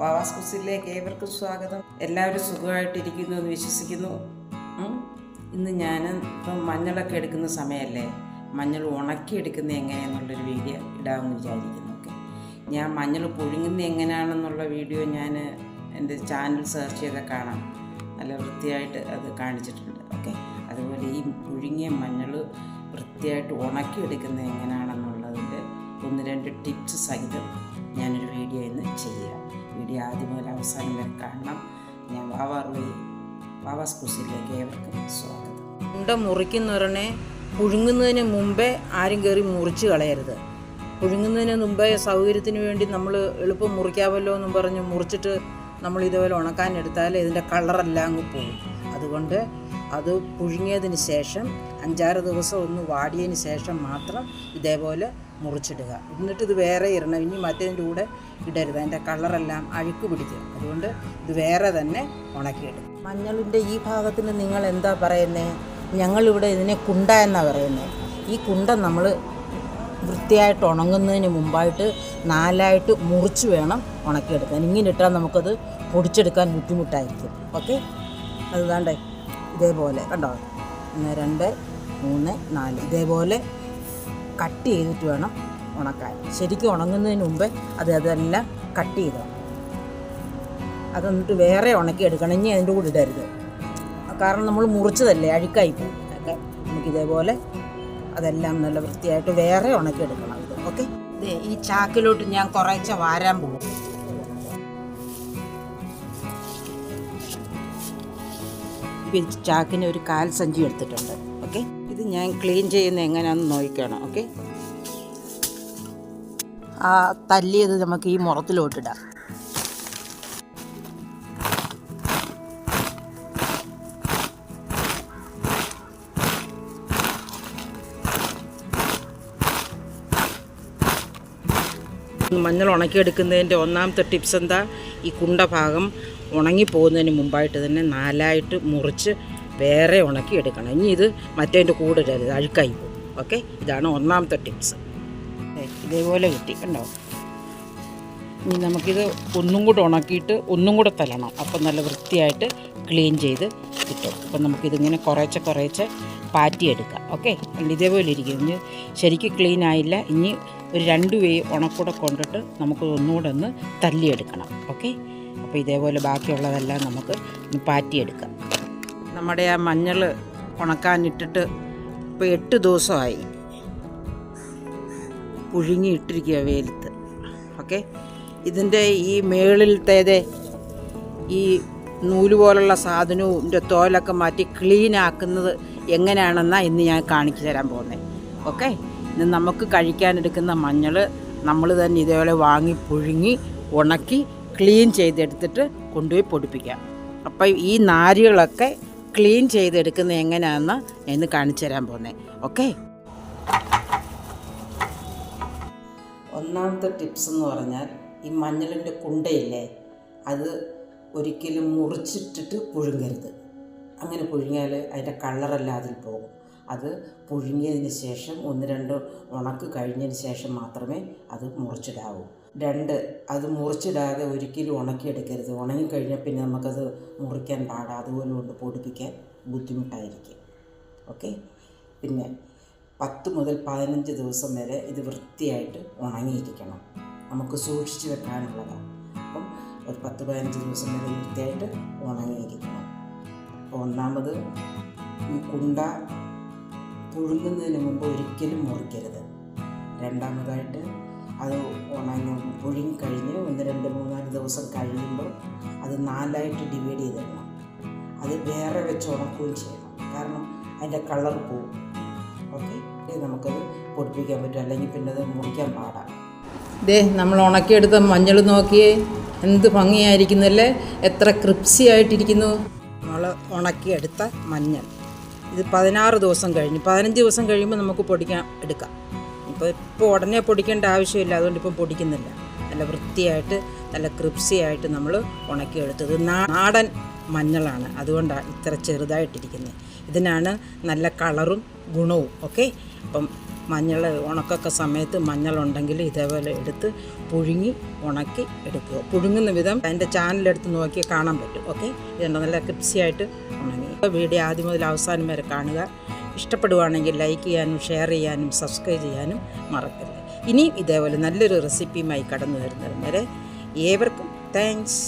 വാവാസ് കുസിലേക്ക് ഏവർക്കും സ്വാഗതം. എല്ലാവരും സുഖമായിട്ടിരിക്കുന്നു എന്ന് വിശ്വസിക്കുന്നു. ഇന്ന് ഞാൻ ഇപ്പം മഞ്ഞളൊക്കെ എടുക്കുന്ന സമയമല്ലേ, മഞ്ഞൾ ഉണക്കിയെടുക്കുന്നത് എങ്ങനെയാണെന്നുള്ളൊരു വീഡിയോ ഇടാമെന്ന് വിചാരിക്കുന്നു. ഓക്കെ, ഞാൻ മഞ്ഞൾ പുഴുങ്ങുന്നത് എങ്ങനെയാണെന്നുള്ള വീഡിയോ ഞാൻ എൻ്റെ ചാനൽ സെർച്ച് ചെയ്താൽ കാണാം. നല്ല വൃത്തിയായിട്ട് അത് കാണിച്ചിട്ടുണ്ട്. ഓക്കെ, അതുപോലെ ഈ പുഴുങ്ങിയ മഞ്ഞൾ വൃത്തിയായിട്ട് ഉണക്കിയെടുക്കുന്നത് എങ്ങനെയാണെന്നുള്ളതിൻ്റെ 1-2 ടിപ്സ് സഹിതം ഞാനൊരു വീഡിയോ ഇന്ന് ചെയ്യുക. വീഡിയോ ആദ്യം മുതൽ അവസാനം വരെ കാണണം. ഞാൻ വാവാസ് കുസിലേക്ക് ഏവർക്കും സ്വാഗതം. ഉണ്ട മുറിക്കുന്നവരനെ പുഴുങ്ങുന്നതിന് മുമ്പേ ആരും കയറി മുറിച്ച് കളയരുത്. പുഴുങ്ങുന്നതിന് മുമ്പേ സൗകര്യത്തിന് വേണ്ടി നമ്മൾ എളുപ്പം മുറിക്കാമല്ലോ എന്നും പറഞ്ഞ് മുറിച്ചിട്ട് നമ്മൾ ഇതുപോലെ ഉണക്കാനെടുത്താൽ ഇതിൻ്റെ കളറെല്ലാം അങ്ങ് പോകും. അതുകൊണ്ട് അത് പുഴുങ്ങിയതിന് ശേഷം 5-6 ദിവസം ഒന്ന് വാടിയതിന് ശേഷം മാത്രം ഇതേപോലെ മുറിച്ചിടുക. എന്നിട്ട് ഇത് വേറെ ഇടണം. ഇനി മറ്റേതിൻ്റെ കൂടെ ഇടരുത്, അതിൻ്റെ കളറെല്ലാം അഴുക്ക് പിടിക്കും. അതുകൊണ്ട് ഇത് വേറെ തന്നെ ഉണക്കിയിടും. മഞ്ഞളിൻ്റെ ഈ ഭാഗത്തിന് നിങ്ങൾ എന്താ പറയുന്നത്? ഞങ്ങളിവിടെ ഇതിനെ കുണ്ട എന്നാണ് പറയുന്നത്. ഈ കുണ്ട നമ്മൾ വൃത്തിയായിട്ട് ഉണങ്ങുന്നതിന് മുമ്പായിട്ട് 4ആയിട്ട് മുറിച്ച് വേണം ഉണക്കിയെടുക്കാൻ. ഇങ്ങനെ ഇട്ടാൽ നമുക്കത് പൊടിച്ചെടുക്കാൻ ബുദ്ധിമുട്ടായിരിക്കും. ഓക്കെ, അതുതാണ്ടേ ഇതേപോലെ കണ്ടോ, 1 2 3 4 ഇതേപോലെ കട്ട് ചെയ്തിട്ട് വേണം ഉണക്കാൻ. ശരിക്കും ഉണങ്ങുന്നതിന് മുമ്പേ അതെല്ലാം കട്ട് ചെയ്തോണം. അതെന്നിട്ട് വേറെ ഉണക്കിയെടുക്കണം. ഇനി അതിൻ്റെ കൂടെ ഇടരുത്, കാരണം നമ്മൾ മുറിച്ചതല്ലേ, അഴുക്കായി പോകും. ഒക്കെ നമുക്കിതേപോലെ അതെല്ലാം നല്ല വൃത്തിയായിട്ട് വേറെ ഉണക്കിയെടുക്കണം. ഇത് ഓക്കെ. ഈ ചാക്കിലോട്ട് ഞാൻ കുറേശ്ശെ വാരാൻ പോകും. ഇപ്പം ചാക്കിന് ഒരു 1/4 സഞ്ചി എടുത്തിട്ടുണ്ട്. ഓക്കെ, ഇത് ഞാൻ ക്ലീൻ ചെയ്യുന്നത് എങ്ങനെയാണെന്ന് നോക്കണം. ഓക്കെ, ആ തല്ലിയത് നമുക്ക് ഈ മുറത്തിലോട്ടിടാം. മഞ്ഞൾ ഉണക്കിയെടുക്കുന്നതിൻ്റെ 1ാമത്തെ ടിപ്സ് എന്താ? ഈ കുണ്ട ഭാഗം ഉണങ്ങിപ്പോകുന്നതിന് മുമ്പായിട്ട് തന്നെ 4ആയിട്ട് മുറിച്ച് വേറെ ഉണക്കിയെടുക്കണം. ഇനി ഇത് മറ്റേതിൻ്റെ കൂടെ ഇടരുത്, അഴുക്കായി പോകും. ഓക്കെ, ഇതാണ് 1ാമത്തെ ടിപ്സ്. ഇതേപോലെ കിട്ടി കണ്ടോ. ഇനി നമുക്കിത് ഒന്നും കൂടെ ഉണക്കിയിട്ട് ഒന്നും കൂടെ തല്ലണം. അപ്പം നല്ല വൃത്തിയായിട്ട് ക്ലീൻ ചെയ്ത് കിട്ടും. അപ്പം നമുക്കിതിങ്ങനെ കുറേശ്ശെ പാറ്റിയെടുക്കാം. ഓക്കെ, ഇതേപോലെ ഇരിക്കും. ഇനി ശരിക്കും ക്ലീൻ ആയില്ല. ഇനി ഒരു 2 വേ ഉണക്കൂടെ കൊണ്ടിട്ട് നമുക്ക് ഒന്നുകൂടെ ഒന്ന് തല്ലിയെടുക്കണം. ഓക്കെ, അപ്പോൾ ഇതേപോലെ ബാക്കിയുള്ളതെല്ലാം നമുക്ക് പാറ്റിയെടുക്കാം. നമ്മുടെ ആ മഞ്ഞൾ ഉണക്കാനിട്ടിട്ട് ഇപ്പോൾ 8 ദിവസമായി. പുഴുങ്ങി ഇട്ടിരിക്കുക വെയിലത്ത്. ഓക്കെ, ഇതിൻ്റെ ഈ മേളിലത്തേത് ഈ നൂല് പോലുള്ള സാധനവും ഇതിൻ്റെ തോലൊക്കെ മാറ്റി ക്ലീൻ ആക്കുന്നത് എങ്ങനെയാണെന്നാണ് ഇന്ന് ഞാൻ കാണിച്ചു തരാൻ പോകുന്നത്. ഓക്കെ, ഇന്ന് നമുക്ക് കഴിക്കാനെടുക്കുന്ന മഞ്ഞൾ നമ്മൾ തന്നെ ഇതേപോലെ വാങ്ങി പുഴുങ്ങി ഉണക്കി ക്ലീൻ ചെയ്തെടുത്തിട്ട് കൊണ്ടുപോയി പൊടിപ്പിക്കാം. അപ്പം ഈ നാരുകളൊക്കെ ക്ലീൻ ചെയ്തെടുക്കുന്നത് എങ്ങനെയാണെന്ന് ഇന്ന് കാണിച്ചു തരാൻ പോകുന്നത്. ഓക്കെ, 1ാമത്തെ ടിപ്സ് എന്ന് പറഞ്ഞാൽ ഈ മഞ്ഞളിൻ്റെ കുണ്ടയില്ലേ, അത് ഒരിക്കലും മുറിച്ചിട്ടിട്ട് പുഴുങ്ങരുത്. അങ്ങനെ പുഴുങ്ങിയാൽ അതിൻ്റെ കളറെല്ലാം അതിൽ പോകും. അത് പുഴുങ്ങിയതിന് ശേഷം 1-2 ഉണക്ക് കഴിഞ്ഞതിന് ശേഷം മാത്രമേ അത് മുറിച്ചിടാവൂ. 2, അത് മുറിച്ചിടാതെ ഒരിക്കലും ഉണക്കിയെടുക്കരുത്. ഉണങ്ങിക്കഴിഞ്ഞാൽ പിന്നെ നമുക്കത് മുറിക്കാൻ പാടാം. അതുപോലെ കൊണ്ട് പൊടിപ്പിക്കാൻ ബുദ്ധിമുട്ടായിരിക്കും. ഓക്കെ, പിന്നെ 10 മുതൽ 15 ദിവസം വരെ ഇത് വൃത്തിയായിട്ട് ഉണങ്ങിയിരിക്കണം. നമുക്ക് സൂക്ഷിച്ച് വെക്കാനുള്ളതാണ്. അപ്പം ഒരു 10-15 ദിവസം വരെ വൃത്തിയായിട്ട് ഉണങ്ങിയിരിക്കണം. അപ്പോൾ 1ാമത്, ഈ കുണ്ട പുഴുങ്ങുന്നതിന് മുമ്പ് ഒരിക്കലും മുറിക്കരുത്. 2ാമതായിട്ട് അത് പുഴുങ്ങിക്കഴിഞ്ഞ് 1-2-3-4 ദിവസം കഴിയുമ്പോൾ അത് 4ആയിട്ട് ഡിവൈഡ് ചെയ്തിടണം. അത് വേറെ വെച്ച് ഉണക്കുകയും ചെയ്യണം, കാരണം അതിൻ്റെ കളർ പോകും. ഓക്കെ, നമുക്കത് പൊടിപ്പിക്കാൻ പറ്റും, അല്ലെങ്കിൽ പിന്നെ അത് മുറിക്കാൻ പാടാം. നമ്മൾ ഉണക്കിയെടുത്ത മഞ്ഞൾ നോക്കിയേ, എന്ത് ഭംഗിയായിരിക്കുന്നല്ലേ, എത്ര ക്രിപ്സി ആയിട്ടിരിക്കുന്നു. നമ്മൾ ഉണക്കിയെടുത്ത മഞ്ഞൾ ഇത് 16 ദിവസം കഴിഞ്ഞ് 15 ദിവസം കഴിയുമ്പോൾ നമുക്ക് പൊടിക്കാൻ എടുക്കാം. ഇപ്പോൾ ഉടനെ പൊടിക്കേണ്ട ആവശ്യമില്ല, അതുകൊണ്ട് ഇപ്പം പൊടിക്കുന്നില്ല. നല്ല വൃത്തിയായിട്ട് നല്ല ക്രിപ്സി ആയിട്ട് നമ്മൾ ഉണക്കിയെടുത്തത് നാടൻ മഞ്ഞളാണ്. അതുകൊണ്ടാണ് ഇത്ര ചെറുതായിട്ടിരിക്കുന്നത്. ഇതിനാണ് നല്ല കളറും ഗുണവും. ഓക്കെ, അപ്പം മഞ്ഞൾ ഉണക്കൊക്കെ സമയത്ത് മഞ്ഞളുണ്ടെങ്കിൽ ഇതേപോലെ എടുത്ത് പുഴുങ്ങി ഉണക്കി എടുക്കുക. പുഴുങ്ങുന്ന വിധം എൻ്റെ ചാനലെടുത്ത് നോക്കി കാണാൻ പറ്റും. ഓക്കെ, ഇതുണ്ട് നല്ല ക്രിപ്സിയായിട്ട് ഉണങ്ങി. വീഡിയോ ആദ്യം മുതൽ അവസാനം വരെ കാണുക. ഇഷ്ടപ്പെടുവാണെങ്കിൽ ലൈക്ക് ചെയ്യാനും ഷെയർ ചെയ്യാനും സബ്സ്ക്രൈബ് ചെയ്യാനും മറക്കരുത്. ഇനിയും ഇതേപോലെ നല്ലൊരു റെസിപ്പിയുമായി കടന്നു വരുന്നത് വരെ ഏവർക്കും താങ്ക്സ്.